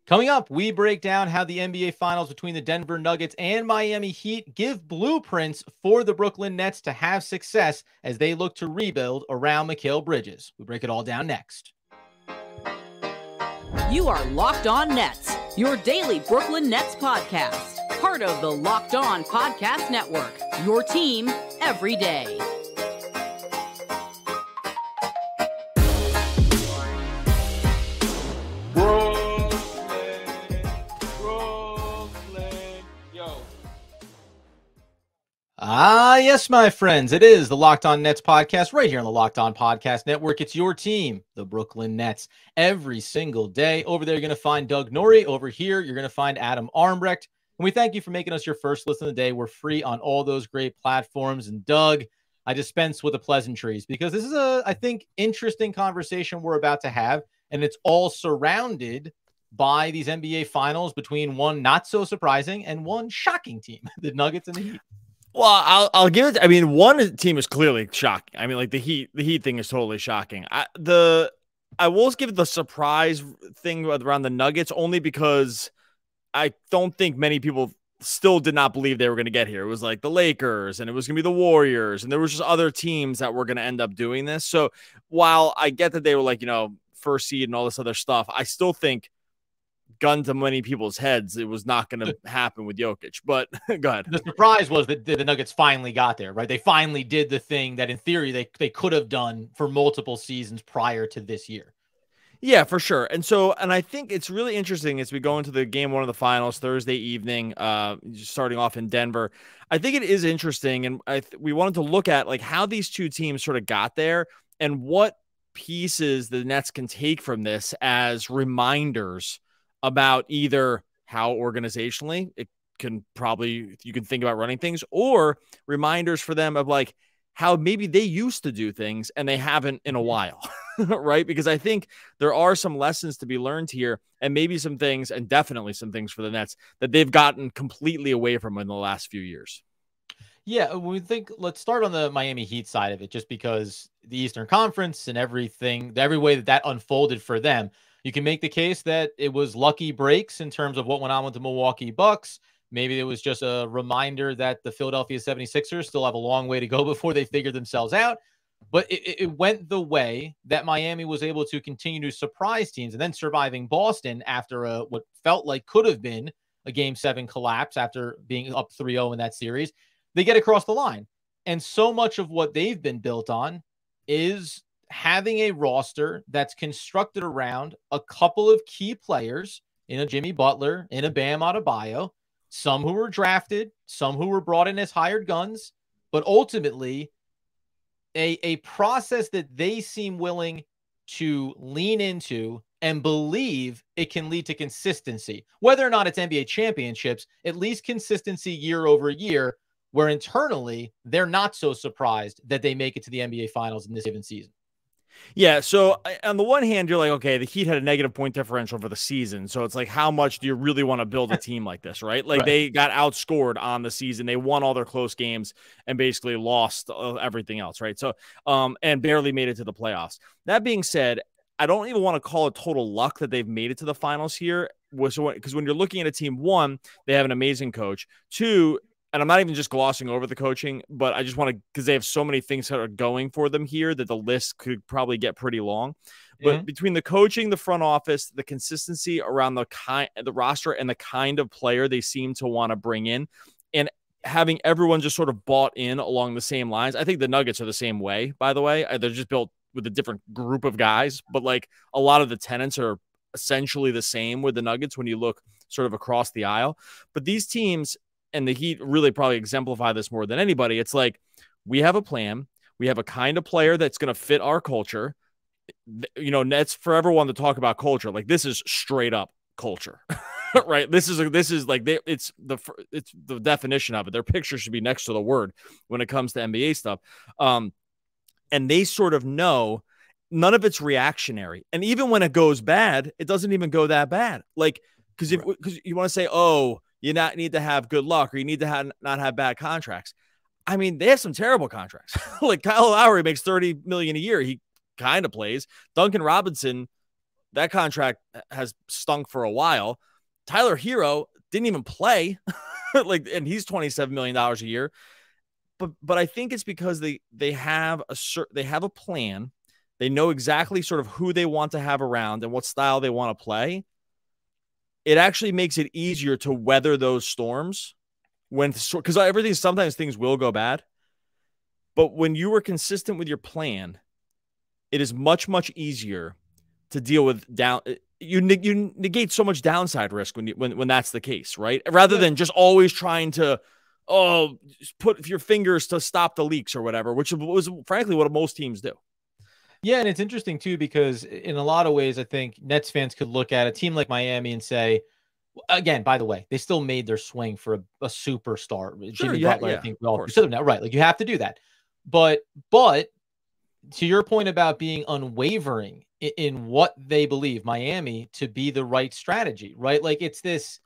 Coming up, we break down how the NBA Finals between the Denver Nuggets and Miami Heat give blueprints for the Brooklyn Nets to have success as they look to rebuild around Mikal Bridges. We break it all down next. You are Locked On Nets, your daily Brooklyn Nets podcast. Part of the Locked On Podcast Network, your team every day. Yes, my friends, it is the Locked On Nets podcast right here on the Locked On Podcast Network. It's your team, the Brooklyn Nets, every single day. Over there, you're going to find Doug Norrie. Over here, you're going to find Adam Armbrecht. And we thank you for making us your first listen of the day. We're free on all those great platforms. And Doug, I dispense with the pleasantries because this is I think, interesting conversation we're about to have. And it's all surrounded by these NBA Finals between one not so surprising and one shocking team, the Nuggets and the Heat. Well, I'll give it. I mean, one team is clearly shocking. I mean, like the Heat thing is totally shocking. I will give it the surprise thing around the Nuggets only because I don't think many people still did not believe they were going to get here. It was like the Lakers and it was going to be the Warriors and there was just other teams that were going to end up doing this. So while I get that they were like, first seed and all this other stuff, I still think gun to many people's heads, it was not going to happen with Jokic, but go ahead. The surprise was that the Nuggets finally got there, right? They finally did the thing that in theory they could have done for multiple seasons prior to this year. Yeah, for sure. And I think it's really interesting as we go into the game one of the finals Thursday evening, starting off in Denver. I think it is interesting. And we wanted to look at like how these two teams sort of got there and what pieces the Nets can take from this as reminders about either how organizationally you can think about running things, or reminders for them of like how maybe they used to do things and they haven't in a while, right? Because I think there are some lessons to be learned here and maybe some things, and definitely some things for the Nets that they've gotten completely away from in the last few years. Yeah, let's start on the Miami Heat side of it, just because the Eastern Conference and everything, every way that unfolded for them. You can make the case that it was lucky breaks in terms of what went on with the Milwaukee Bucks. Maybe it was just a reminder that the Philadelphia 76ers still have a long way to go before they figure themselves out. But it went the way that Miami was able to continue to surprise teams and then surviving Boston after what felt like could have been a Game 7 collapse after being up 3-0 in that series. They get across the line. And so much of what they've been built on is having a roster that's constructed around a couple of key players in a Jimmy Butler, in a Bam Adebayo, some who were drafted, some who were brought in as hired guns, but ultimately a process that they seem willing to lean into and believe it can lead to consistency. Whether or not it's NBA championships, at least consistency year over year, where internally they're not so surprised that they make it to the NBA Finals in this given season. Yeah, so on the one hand, you're like, okay, the Heat had a negative point differential for the season. So it's like, how much do you really want to build a team like this, right? Like They got outscored on the season. They won all their close games and basically lost everything else, right? So, and barely made it to the playoffs. That being said, I don't even want to call it total luck that they've made it to the finals here. Because when you're looking at a team, one, they have an amazing coach. Two, and I'm not even just glossing over the coaching, but I just want to, because they have so many things that are going for them here that the list could probably get pretty long. But between the coaching, the front office, the consistency around the roster and the kind of player they seem to want to bring in, and having everyone just sort of bought in along the same lines. I think the Nuggets are the same way, by the way. They're just built with a different group of guys, but like a lot of the tenets are essentially the same with the Nuggets when you look sort of across the aisle. But these teams, and the Heat really probably exemplify this more than anybody. It's like, we have a plan. We have a kind of player that's going to fit our culture. Nets forever want to talk about culture. Like, this is straight up culture, right? It's the definition of it. Their picture should be next to the word when it comes to NBA stuff. And they sort of know none of it's reactionary. And even when it goes bad, it doesn't even go that bad. Like, because you want to say, oh, you not need to have good luck, or you need to not have bad contracts. I mean, they have some terrible contracts. Like Kyle Lowry makes $30 million a year. He kind of plays. Duncan Robinson That contract has stunk for a while. Tyler Hero didn't even play, and he's $27 million a year. But I think it's because they have a plan. They know exactly sort of who they want to have around and what style they want to play. It actually makes it easier to weather those storms because sometimes things will go bad. But when you are consistent with your plan, it is much, much easier to deal with you negate so much downside risk when that's the case, right? Rather than just always trying to put your fingers to stop the leaks or whatever, which was frankly what most teams do. Yeah, and it's interesting too because in a lot of ways, I think Nets fans could look at a team like Miami and say, again, by the way, they still made their swing for a superstar. Sure, Jimmy Butler, yeah, I think we all consider now, right? Like you have to do that. But to your point about being unwavering in what they believe Miami to be the right strategy, right? Like it's this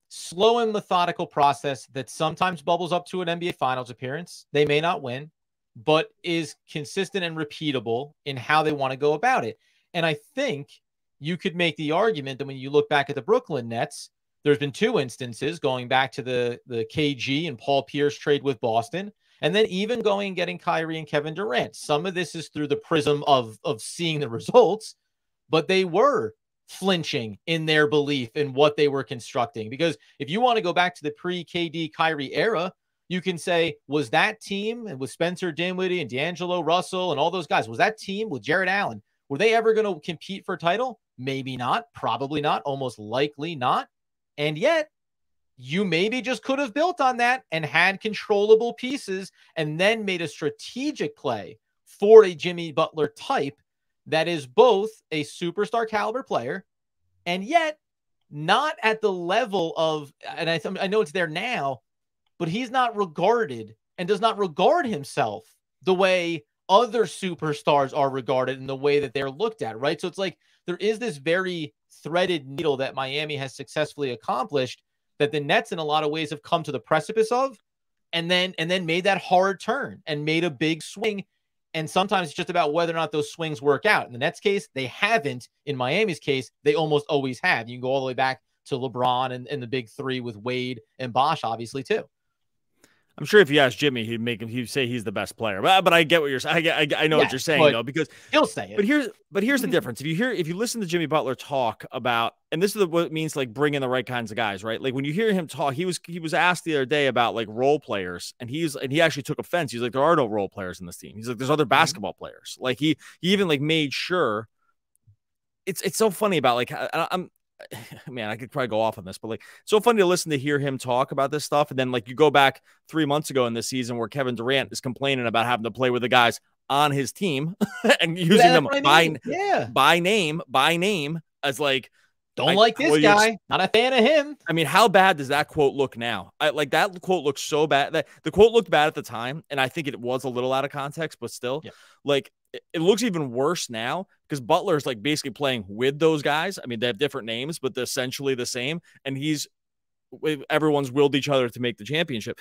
slow and methodical process that sometimes bubbles up to an NBA Finals appearance. They may not win, but is consistent and repeatable in how they want to go about it. And I think you could make the argument that when you look back at the Brooklyn Nets, there's been two instances going back to the KG and Paul Pierce trade with Boston, and then even going and getting Kyrie and Kevin Durant. Some of this is through the prism of seeing the results, but they were flinching in their belief in what they were constructing. Because if you want to go back to the pre-KD Kyrie era, you can say, was that team and with Spencer Dinwiddie and D'Angelo Russell and all those guys, was that team with Jared Allen, were they ever going to compete for a title? Maybe not, probably not, almost likely not. And yet you maybe just could have built on that and had controllable pieces and then made a strategic play for a Jimmy Butler type that is both a superstar caliber player and yet not at the level of, and I know it's there now, but he's not regarded and does not regard himself the way other superstars are regarded in the way that they're looked at, right? So it's like there is this very threaded needle that Miami has successfully accomplished that the Nets in a lot of ways have come to the precipice of and then made that hard turn and made a big swing. And sometimes it's just about whether or not those swings work out. In the Nets case, they haven't. In Miami's case, they almost always have. You can go all the way back to LeBron and the big three with Wade and Bosh, obviously, too. I'm sure if you ask Jimmy, he'd say he's the best player. But I get what you're saying. I know what you're saying though, because he'll say it. But here's the difference. If you listen to Jimmy Butler talk about, and this is what it means like bringing the right kinds of guys, right? Like when you hear him talk, he was asked the other day about like role players, and he actually took offense. He's like, there are no role players in this team. He's like, there's other basketball players. Like he even like made sure. It's so funny about like man, I could probably go off on this, but like, so funny to hear him talk about this stuff. And then like you go back 3 months ago in this season where Kevin Durant is complaining about having to play with the guys on his team and using them by name as like, don't like this guy. Not a fan of him. I mean, how bad does that quote look now? Like that quote looks so bad. That the quote looked bad at the time, and I think it was a little out of context, but still, like it looks even worse now because Butler's like basically playing with those guys. I mean, they have different names, but they're essentially the same, and everyone's willed each other to make the championship.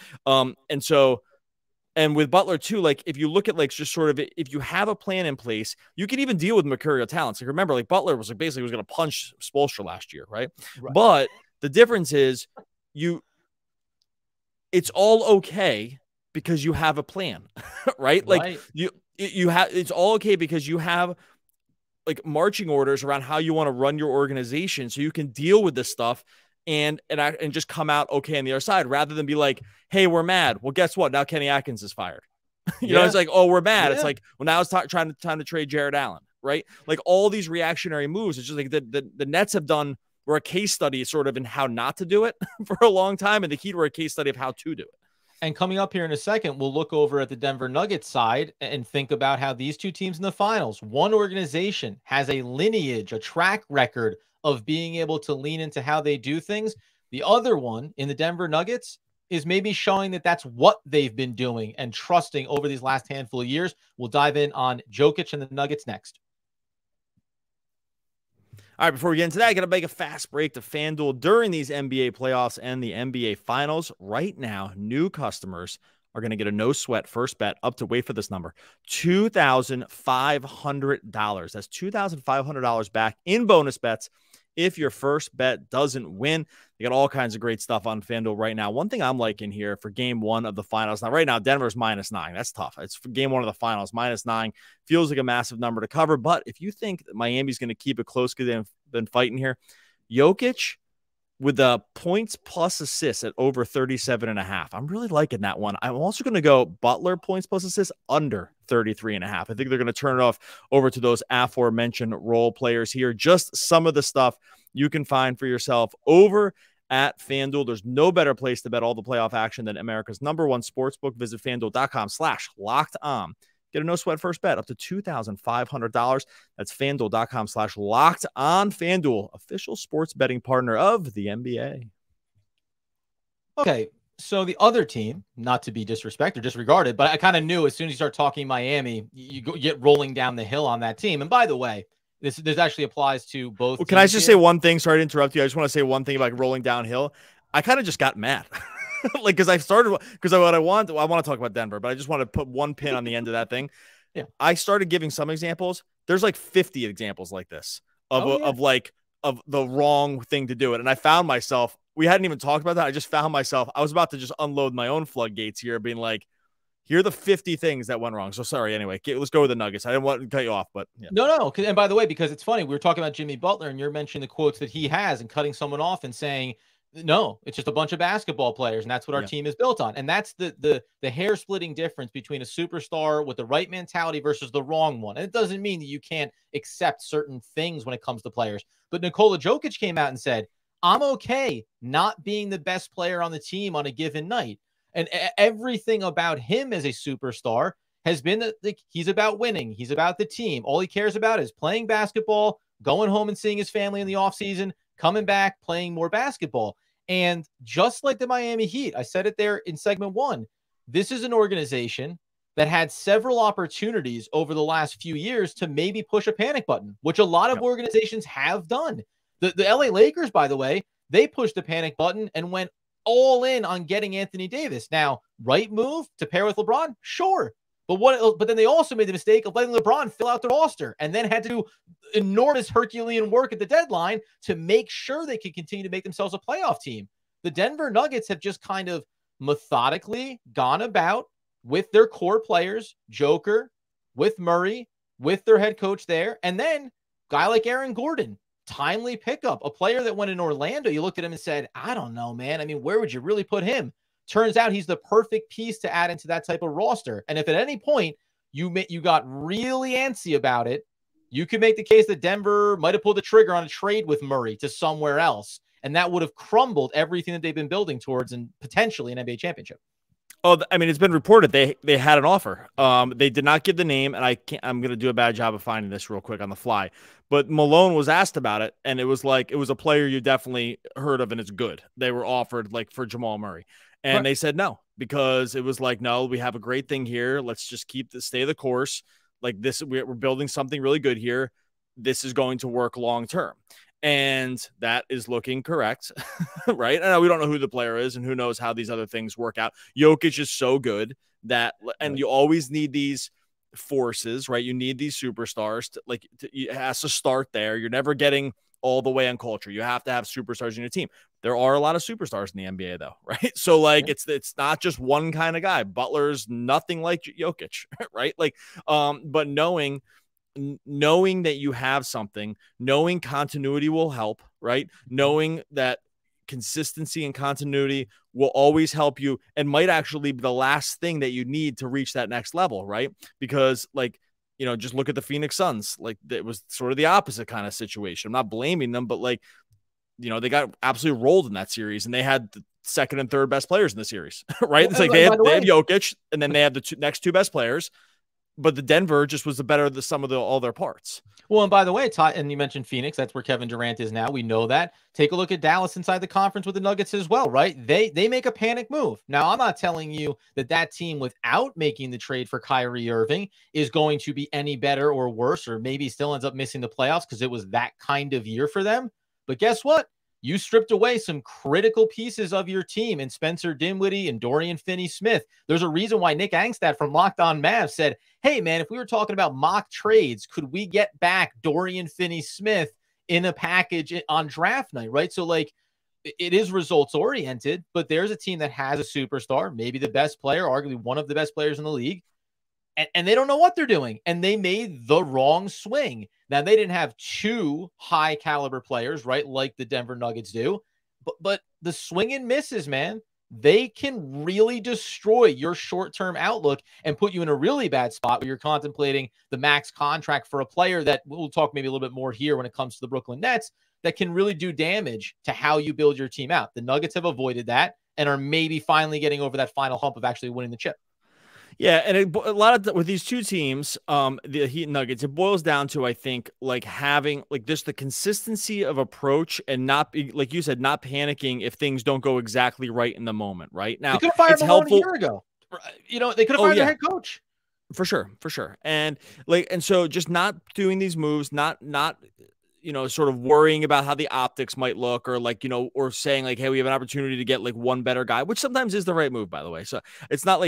And with Butler too, like if you look at like just sort of if you have a plan in place, you can even deal with mercurial talents. Like remember, like Butler was like basically was going to punch Spoelstra last year, right? But the difference is it's all okay because you have a plan, right? Like you have it's all okay because you have like marching orders around how you want to run your organization, so you can deal with this stuff. And just come out okay on the other side rather than be like, hey, we're mad. Well, guess what? Now Kenny Atkins is fired. You know, it's like, oh, we're mad. It's like, well, now it's time to trade Jared Allen, right? Like all these reactionary moves. It's just like the Nets have done were a case study sort of in how not to do it for a long time, and the Heat were a case study of how to do it. And coming up here in a second, we'll look over at the Denver Nuggets side and think about how these two teams in the finals, one organization has a lineage, a track record of being able to lean into how they do things. The other one in the Denver Nuggets is maybe showing that that's what they've been doing and trusting over these last handful of years. We'll dive in on Jokic and the Nuggets next. All right, before we get into that, I got to make a fast break to FanDuel. During these NBA playoffs and the NBA Finals, right now, new customers are going to get a no sweat first bet up to, wait for this number, $2,500. That's $2,500 back in bonus bets if your first bet doesn't win. They got all kinds of great stuff on FanDuel right now. One thing I'm liking here for game one of the finals. Now, right now, Denver's -9. That's tough. It's for game one of the finals. -9 feels like a massive number to cover. But if you think that Miami's going to keep it close because they've been fighting here, Jokic with the points plus assists at over 37.5. I'm really liking that one. I'm also going to go Butler points plus assists under 33.5. I think they're going to turn it off over to those aforementioned role players here. Just some of the stuff you can find for yourself over at FanDuel. There's no better place to bet all the playoff action than America's #1 sportsbook. Visit FanDuel.com/lockedon. Get a no sweat first bet up to $2,500. That's FanDuel.com/lockedon. FanDuel, official sports betting partner of the NBA. Okay, so the other team, not to be disrespected or disregarded, but I kind of knew as soon as you start talking Miami, you get rolling down the hill on that team. And by the way, this actually applies to both. Well, can I just say one thing? Sorry to interrupt you. I just want to say one thing about rolling downhill. I kind of just got mad. Like, because I want to talk about Denver, but I just want to put one pin on the end of that thing. Yeah. I started giving some examples. There's like 50 examples like this of the wrong thing to do it. And I found myself, we hadn't even talked about that. I just found myself, I was about to just unload my own floodgates here, being like, here are the 50 things that went wrong. So sorry. Anyway, let's go with the Nuggets. I didn't want to cut you off, but yeah. No. And by the way, because it's funny, we were talking about Jimmy Butler and you're mentioning the quotes that he has and cutting someone off and saying, no, it's just a bunch of basketball players, and that's what our team is built on. And that's the hair-splitting difference between a superstar with the right mentality versus the wrong one. And it doesn't mean that you can't accept certain things when it comes to players. But Nikola Jokic came out and said, I'm okay not being the best player on the team on a given night. And everything about him as a superstar has been that he's about winning. He's about the team. All he cares about is playing basketball, going home and seeing his family in the offseason, coming back, playing more basketball. And just like the Miami Heat, I said it there in segment one, this is an organization that had several opportunities over the last few years to maybe push a panic button, which a lot of organizations have done. The LA Lakers, by the way, they pushed the panic button and went all in on getting Anthony Davis. Now, right move to pair with LeBron? Sure. But then they also made the mistake of letting LeBron fill out the roster and then had to do enormous Herculean work at the deadline to make sure they could continue to make themselves a playoff team. The Denver Nuggets have just kind of methodically gone about with their core players, Joker, with Murray, with their head coach there, and then guy like Aaron Gordon, timely pickup, a player that went in Orlando. You looked at him and said, I don't know, man. I mean, where would you really put him? Turns out he's the perfect piece to add into that type of roster. And if at any point you got really antsy about it, you could make the case that Denver might have pulled the trigger on a trade with Murray to somewhere else. And that would have crumbled everything that they've been building towards and potentially an NBA championship. Oh, I mean, it's been reported they had an offer. They did not give the name, and I'm going to do a bad job of finding this real quick on the fly. But Malone was asked about it, and it was a player you definitely heard of, and it's good. They were offered like for Jamal Murray. And they said no, because it was like, no, we have a great thing here. Let's just stay the course. Like this, we're building something really good here. This is going to work long term. And that is looking correct, right? And we don't know who the player is and who knows how these other things work out. Jokic is so good and you always need these forces, right? You need these superstars it has to start there. You're never getting all the way on culture. You have to have superstars in your team. There are a lot of superstars in the NBA though, right? So it's not just one kind of guy. Butler's nothing like Jokic, right? But knowing that you have something, knowing continuity will help, right? Knowing that consistency and continuity will always help you and might actually be the last thing that you need to reach that next level, right? Because just look at the Phoenix Suns. It was sort of the opposite kind of situation. I'm not blaming them, but they got absolutely rolled in that series and they had the second and third best players in the series, right? It's they had Jokic and then they had the next two best players. But the Denver just was the better of the sum of all their parts. Well, and by the way, Ty, and you mentioned Phoenix. That's where Kevin Durant is now. We know that. Take a look at Dallas inside the conference with the Nuggets as well, right? They make a panic move. Now, I'm not telling you that team without making the trade for Kyrie Irving is going to be any better or worse, or maybe still ends up missing the playoffs because it was that kind of year for them. But guess what? You stripped away some critical pieces of your team in Spencer Dinwiddie and Dorian Finney-Smith. There's a reason why Nick Angstad from Locked On Mavs said, hey, man, if we were talking about mock trades, could we get back Dorian Finney-Smith in a package on draft night, right? So, like, it is results-oriented, but there's a team that has a superstar, maybe the best player, arguably one of the best players in the league, and they don't know what they're doing, and they made the wrong swing. Now, they didn't have two high-caliber players, right, like the Denver Nuggets do, but the swing and misses, man, they can really destroy your short-term outlook and put you in a really bad spot where you're contemplating the max contract for a player that we'll talk maybe a little bit more here when it comes to the Brooklyn Nets that can really do damage to how you build your team out. The Nuggets have avoided that and are maybe finally getting over that final hump of actually winning the chip. Yeah, and a lot of with these two teams, the Heat and Nuggets, it boils down to, I think, like having like just the consistency of approach and not be, like you said, not panicking if things don't go exactly right in the moment. Right now, they could have fired Malone a year ago. You know, they could have fired their head coach. For sure. And so just not doing these moves, not sort of worrying about how the optics might look, or like, or saying like, hey, we have an opportunity to get like one better guy, which sometimes is the right move, by the way. So it's not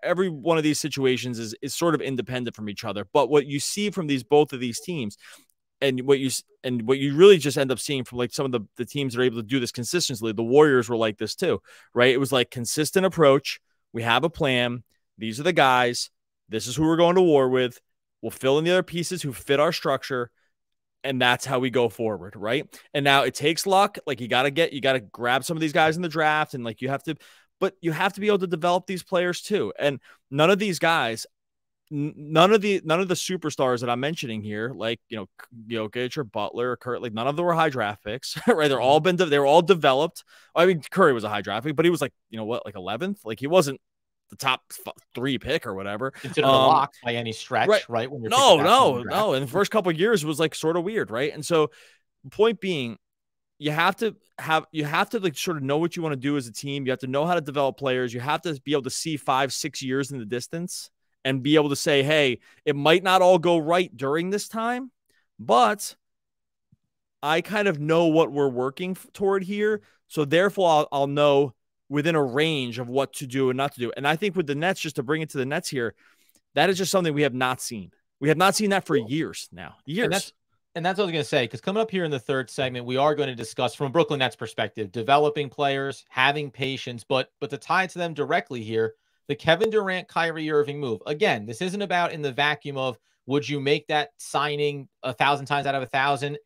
every one of these situations is sort of independent from each other. But what you see from both of these teams, and what you really just end up seeing from like some of the teams that are able to do this consistently, the Warriors were like this too, right? It was like consistent approach. We have a plan. These are the guys. This is who we're going to war with. We'll fill in the other pieces who fit our structure. And that's how we go forward, right? And now it takes luck. Like you got to grab some of these guys in the draft, and like you have to be able to develop these players too. And none of these guys, none of the superstars that I'm mentioning here, like, Jokic or Butler or Kurt, like none of them were high draft picks, right? They're all developed. I mean, Curry was a high draft pick, but he was like, like 11th? Like he wasn't the top 3 pick or whatever. Considered a lock by any stretch, right? When you're no. In the first couple of years, it was like sort of weird, right? And so, point being, you have to like sort of know what you want to do as a team. You have to know how to develop players. You have to be able to see 5-6 years in the distance and be able to say, hey, it might not all go right during this time, but I kind of know what we're working toward here. So therefore, I'll know within a range of what to do and not to do. And I think with the Nets, just to bring it to the Nets here, that is just something we have not seen. We have not seen that for years now. Years. And that's what I was going to say, because coming up here in the third segment, we are going to discuss from a Brooklyn Nets perspective, developing players, having patience, but to tie it to them directly here, the Kevin Durant, Kyrie Irving move. Again, this isn't about in the vacuum of would you make that signing 1,000 times out of 1,000.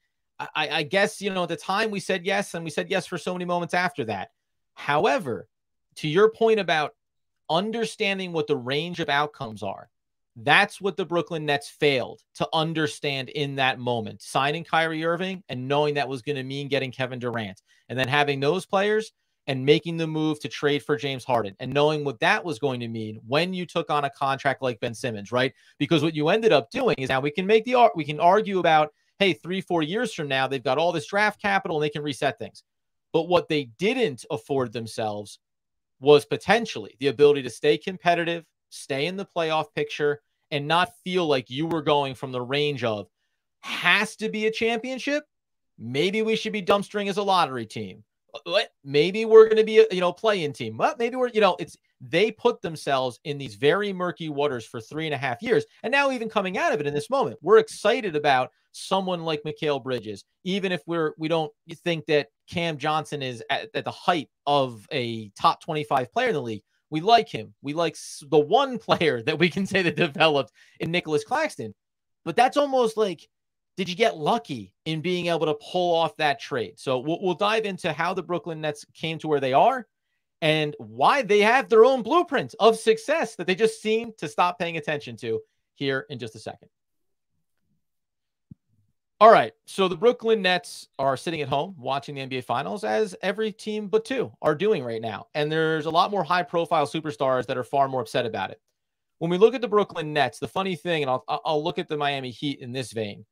I guess, at the time we said yes, and we said yes for so many moments after that. However, to your point about understanding what the range of outcomes are, that's what the Brooklyn Nets failed to understand in that moment. Signing Kyrie Irving and knowing that was going to mean getting Kevin Durant, and then having those players and making the move to trade for James Harden and knowing what that was going to mean when you took on a contract like Ben Simmons, right? Because what you ended up doing is now we can argue about, hey, 3-4 years from now, they've got all this draft capital and they can reset things. But what they didn't afford themselves was potentially the ability to stay competitive, stay in the playoff picture, and not feel like you were going from the range of has to be a championship. Maybe we should be dumpstering as a lottery team. Maybe we're going to be a play-in team. Well, maybe we're, they put themselves in these very murky waters for 3.5 years. And now even coming out of it in this moment, we're excited about someone like Mikal Bridges, even if we don't think that Cam Johnson is at the height of a top 25 player in the league. We like him. We like the one player that we can say that developed in Nicholas Claxton. But that's almost like, did you get lucky in being able to pull off that trade? So we'll dive into how the Brooklyn Nets came to where they are and why they have their own blueprint of success that they just seem to stop paying attention to here in just a second. All right, so the Brooklyn Nets are sitting at home watching the NBA Finals, as every team but two are doing right now. And there's a lot more high-profile superstars that are far more upset about it. When we look at the Brooklyn Nets, the funny thing, and I'll look at the Miami Heat in this vein,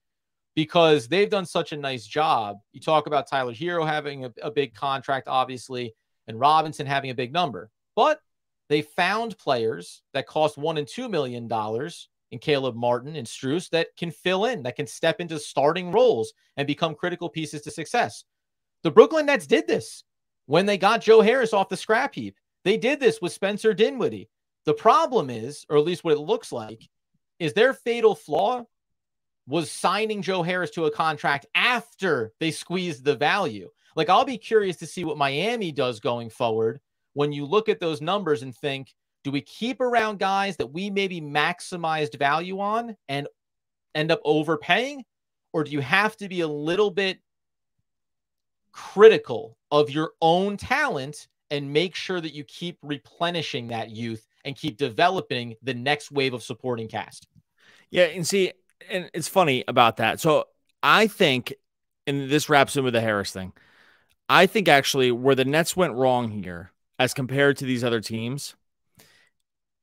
because they've done such a nice job. You talk about Tyler Hero having a big contract, obviously, and Robinson having a big number. But they found players that cost $1 and $2 million in Caleb Martin and Strus that can fill in, that can step into starting roles and become critical pieces to success. The Brooklyn Nets did this when they got Joe Harris off the scrap heap. They did this with Spencer Dinwiddie. The problem is, or at least what it looks like, is their fatal flaw was signing Joe Harris to a contract after they squeezed the value. Like, I'll be curious to see what Miami does going forward when you look at those numbers and think, do we keep around guys that we maybe maximized value on and end up overpaying? Or do you have to be a little bit critical of your own talent and make sure that you keep replenishing that youth and keep developing the next wave of supporting cast? Yeah, and see, and it's funny about that. So I think, and this wraps in with the Harris thing, I think actually where the Nets went wrong here as compared to these other teams,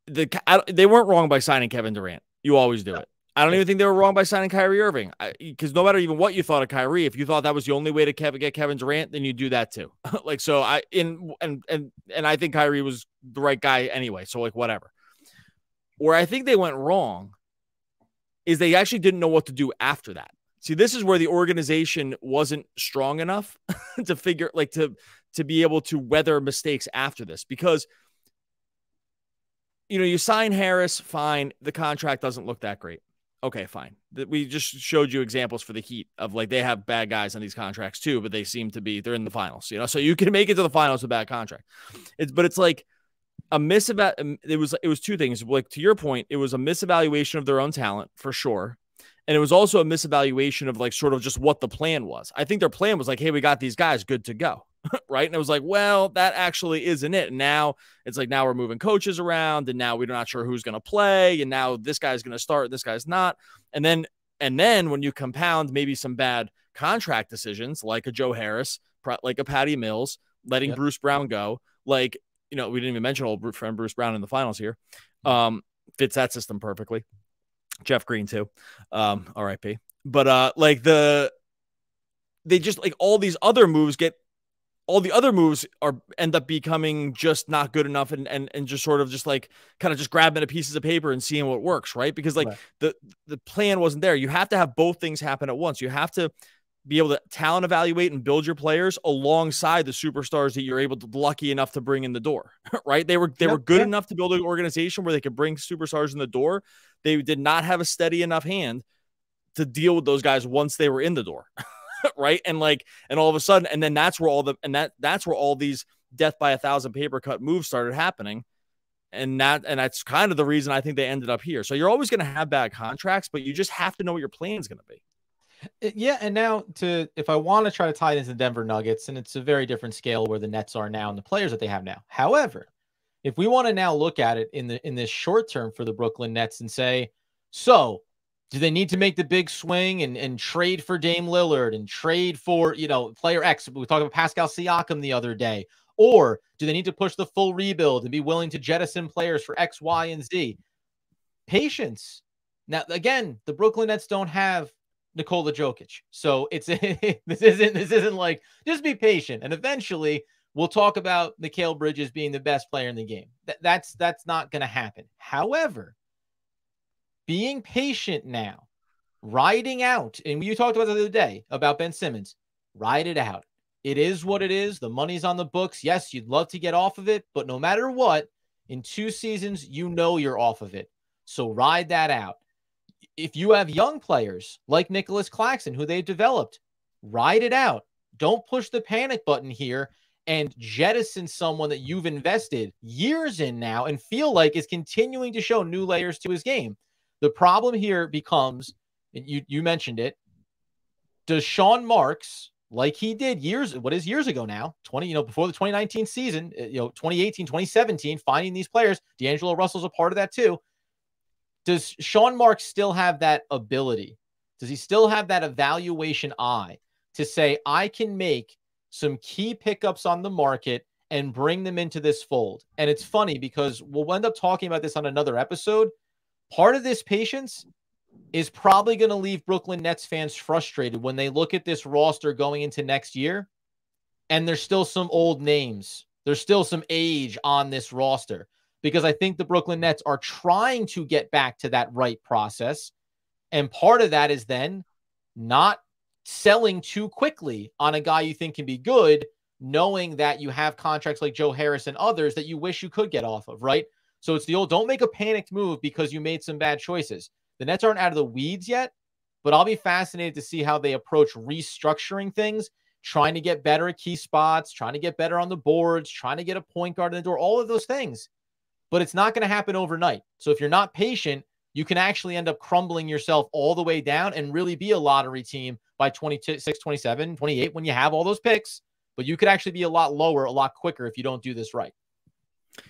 they weren't wrong by signing Kevin Durant. You always do it. I don't even think they were wrong by signing Kyrie Irving, because no matter even what you thought of Kyrie, if you thought that was the only way to get Kevin Durant, then you do that too. Like, so I think Kyrie was the right guy anyway. So like, whatever. Where I think they went wrong is they actually didn't know what to do after that. See, this is where the organization wasn't strong enough to figure, like, to be able to weather mistakes after this, because, you know, you sign Harris, fine. The contract doesn't look that great. Okay, fine. We just showed you examples for the Heat of, like, they have bad guys on these contracts too, but they seem to be, they're in the finals, you know, so you can make it to the finals with a bad contract. But it's like a it was two things. Like, to your point, it was a misevaluation of their own talent for sure. And it was also a misevaluation of, like, sort of just what the plan was. I think their plan was like, hey, we got these guys good to go. Right. And it was like, well, that actually isn't it. And now it's like, now we're moving coaches around, and now we're not sure who's going to play. And now this guy's going to start, this guy's not. And then when you compound maybe some bad contract decisions, like a Joe Harris, like a Patty Mills, letting Bruce Brown go, like, you know, we didn't even mention old friend Bruce Brown in the finals here. Fits that system perfectly. Jeff Green too. RIP. But they just, like, all these other moves end up becoming just not good enough, and just sort of just like kind of just grabbing a pieces of paper and seeing what works, right? Because, like, the plan wasn't there. You have to have both things happen at once. You have to be able to talent evaluate and build your players alongside the superstars that you're able to lucky enough to bring in the door, right? They were good enough to build an organization where they could bring superstars in the door. They did not have a steady enough hand to deal with those guys once they were in the door. Right. And all of a sudden, and then that's where that's where all these death by 1,000 paper cut moves started happening. And that's kind of the reason I think they ended up here. So you're always going to have bad contracts, but you just have to know what your plan is going to be. Yeah. And now if I want to try to tie it into the Denver Nuggets, and it's a very different scale where the Nets are now and the players that they have now. However, if we want to now look at it in this short term for the Brooklyn Nets and say, so do they need to make the big swing and trade for Dame Lillard and trade for, you know, player X? We talked about Pascal Siakam the other day. Or do they need to push the full rebuild and be willing to jettison players for X, Y, and Z? Patience. Now, again, the Brooklyn Nets don't have Nikola Jokic. So this isn't like, just be patient. And eventually we'll talk about Mikal Bridges being the best player in the game. That's not going to happen. However, being patient now, riding out, and you talked about the other day about Ben Simmons, ride it out. It is what it is. The money's on the books. Yes, you'd love to get off of it, but no matter what, in 2 seasons, you know you're off of it. So ride that out. If you have young players like Nicholas Claxton, who they've developed, ride it out. Don't push the panic button here and jettison someone that you've invested years in now and feel like is continuing to show new layers to his game. The problem here becomes, you mentioned it, does Sean Marks, like he did years ago now, before the 2019 season, 2018, 2017, finding these players, D'Angelo Russell's a part of that too. Does Sean Marks still have that ability? Does he still have that evaluation eye to say, I can make some key pickups on the market and bring them into this fold? And it's funny because we'll end up talking about this on another episode. Part of this patience is probably going to leave Brooklyn Nets fans frustrated when they look at this roster going into next year, and there's still some old names. There's still some age on this roster, because I think the Brooklyn Nets are trying to get back to that right process. And part of that is then not selling too quickly on a guy you think can be good, knowing that you have contracts like Joe Harris and others that you wish you could get off of, right? So it's the old, don't make a panicked move because you made some bad choices. The Nets aren't out of the weeds yet, but I'll be fascinated to see how they approach restructuring things, trying to get better at key spots, trying to get better on the boards, trying to get a point guard in the door, all of those things. But it's not going to happen overnight. So if you're not patient, you can actually end up crumbling yourself all the way down and really be a lottery team by 26, 27, 28 when you have all those picks. But you could actually be a lot lower, a lot quicker if you don't do this right.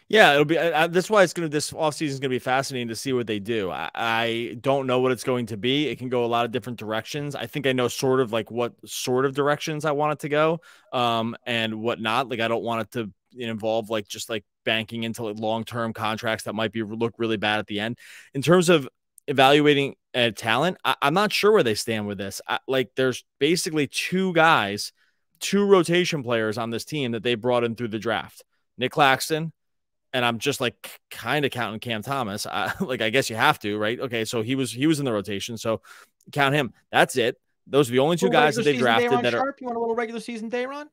Yeah, it'll be. That's why this offseason is going to be fascinating to see what they do. I don't know what it's going to be. It can go a lot of different directions. I think I know sort of like what sort of directions I want it to go, and what not. Like I don't want it to involve like just like banking into like long-term contracts that might look really bad at the end. In terms of evaluating talent, I'm not sure where they stand with this. Like there's basically two rotation players on this team that they brought in through the draft. Nick Claxton. And I'm just like kind of counting Cam Thomas. Like, I guess you have to, right? Okay. So he was in the rotation. So count him. That's it. Those are the only two guys that they drafted that are. You want a little regular season Dayron?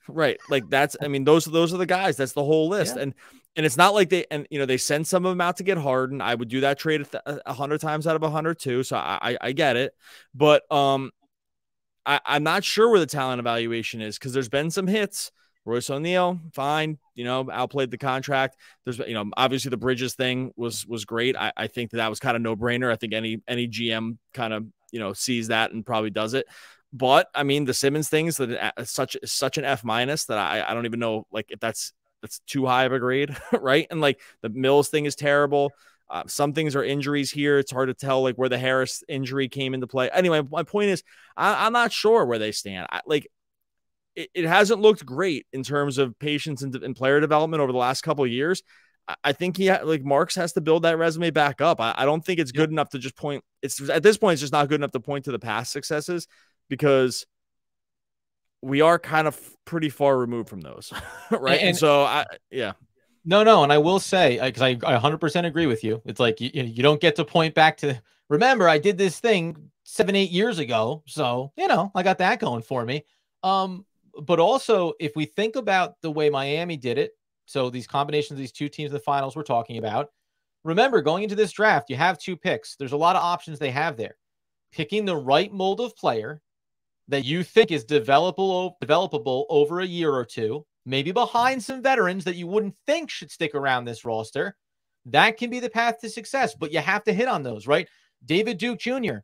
Right. Like I mean, those are the guys. That's the whole list. Yeah. And it's not like they send some of them out to get Harden. I would do that trade 100 times out of 100 too. So I get it. But I'm not sure where the talent evaluation is because there's been some hits. Royce O'Neal, fine, outplayed the contract. There's, obviously the Bridges thing was great. I think that was kind of no brainer. I think any GM kind of, sees that and probably does it. But I mean, the Simmons thing is that such an F- that I don't even know like if that's too high of a grade, right? And like the Mills thing is terrible. Some things are injuries here. It's hard to tell like where the Harris injury came into play. Anyway, my point is I'm not sure where they stand. It hasn't looked great in terms of patience and player development over the last couple of years. I think Marks has to build that resume back up. I don't think it's good enough to just point. At this point, it's just not good enough to point to the past successes because we are kind of pretty far removed from those. Right. And so No. And I will say, because I 100% agree with you. It's like, you don't get to point back to, remember, I did this thing 7-8 years ago. So, I got that going for me. But also, if we think about the way Miami did it, so these combinations of these two teams in the finals we're talking about, remember, going into this draft, you have two picks. There's a lot of options they have there. Picking the right mold of player that you think is developable over a year or two, maybe behind some veterans that you wouldn't think should stick around this roster, that can be the path to success. But you have to hit on those, right? David Duke Jr.,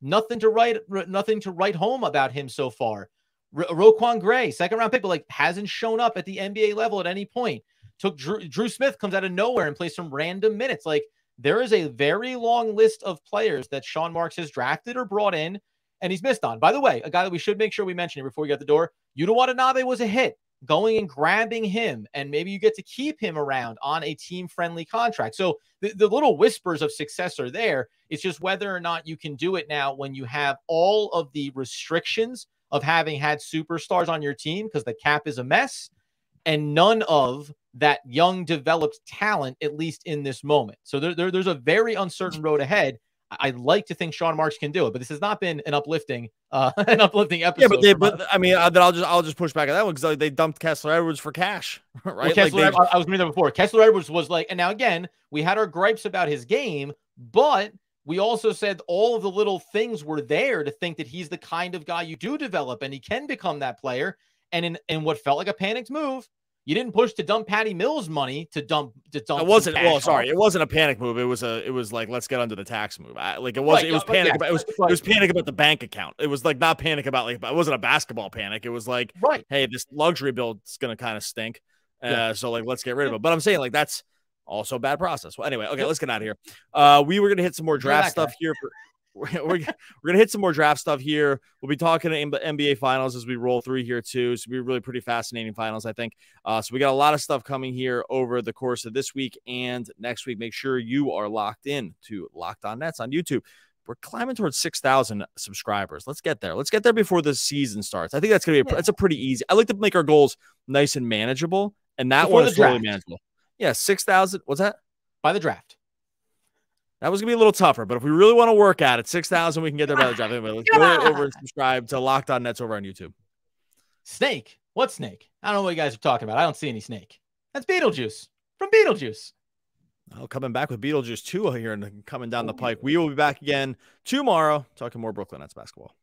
nothing to write home about him so far. Roquan Gray, second-round pick, but like hasn't shown up at the NBA level at any point. Took Drew Smith, comes out of nowhere and plays some random minutes. Like there is a very long list of players that Sean Marks has drafted or brought in, and he's missed on. By the way, a guy that we should make sure we mention here before we get the door, Yuta Watanabe was a hit. Going and grabbing him, and maybe you get to keep him around on a team-friendly contract. So the little whispers of success are there. It's just whether or not you can do it now when you have all of the restrictions of having had superstars on your team because the cap is a mess and none of that young developed talent, at least in this moment. So there's a very uncertain road ahead. I'd like to think Sean Marks can do it, but this has not been an uplifting episode. Yeah, but I mean, I'll just push back on that one because they dumped Kessler Edwards for cash, right? Well, I was reading that before. Kessler Edwards was like, and now again, we had our gripes about his game, but we also said all of the little things were there to think that he's the kind of guy you do develop and he can become that player. And in what felt like a panicked move, you didn't push to dump Patty Mills money to dump. It wasn't. Well, sorry, it wasn't a panic move. It was like let's get under the tax move. It was panic. It was panic about the bank account. It was like not panic about like it wasn't a basketball panic. It was like hey, this luxury bill is gonna kind of stink. So like let's get rid of it. But I'm saying like that's also bad process. Well, anyway, okay, let's get out of here. We were gonna hit some more draft stuff here. We're gonna hit some more draft stuff here. We'll be talking to NBA finals as we roll through here too. So it'll be really pretty fascinating finals, I think. So we got a lot of stuff coming here over the course of this week and next week. Make sure you are locked in to Locked On Nets on YouTube. We're climbing towards 6,000 subscribers. Let's get there. Let's get there before the season starts. I think that's gonna be that's a pretty easy. I like to make our goals nice and manageable, and that one is totally manageable. Yeah, 6,000. What's that? By the draft. That was going to be a little tougher, but if we really want to work at it, 6,000, we can get there by the draft. Anyway, let's go over and subscribe to Locked On Nets over on YouTube. Snake? What snake? I don't know what you guys are talking about. I don't see any snake. That's Beetlejuice from Beetlejuice. Coming back with Beetlejuice 2 here and coming down the pike. We will be back again tomorrow talking more Brooklyn Nets basketball.